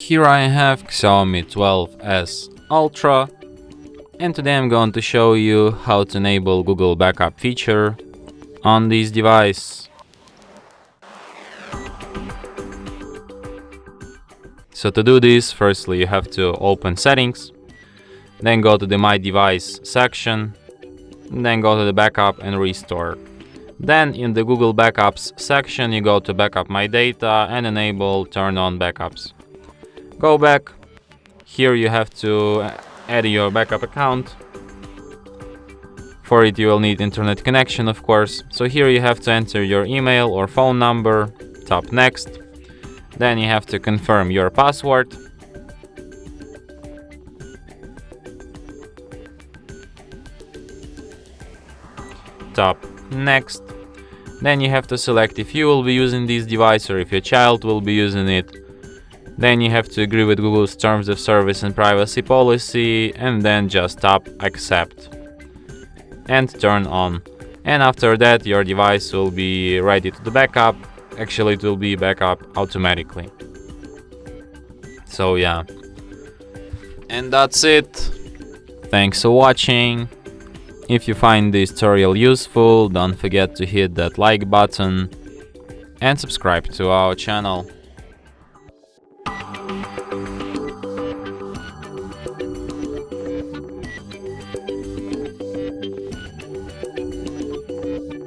Here I have Xiaomi 12S Ultra, and today I'm going to show you how to enable Google Backup feature on this device. So to do this, firstly you have to open Settings, then go to the My Device section, then go to the Backup and Restore. Then in the Google Backups section you go to Backup My Data and enable Turn on Backups. Go back. Here you have to add your backup account. For it you will need internet connection, of course. So here you have to enter your email or phone number, tap Next. Then you have to confirm your password. Tap Next. Then you have to select if you will be using this device or if your child will be using it. Then you have to agree with Google's terms of service and privacy policy, and then just tap Accept and turn on. And after that your device will be ready to the backup. Actually it will be backup automatically. So yeah. And that's it. Thanks for watching. If you find this tutorial useful, don't forget to hit that like button and subscribe to our channel.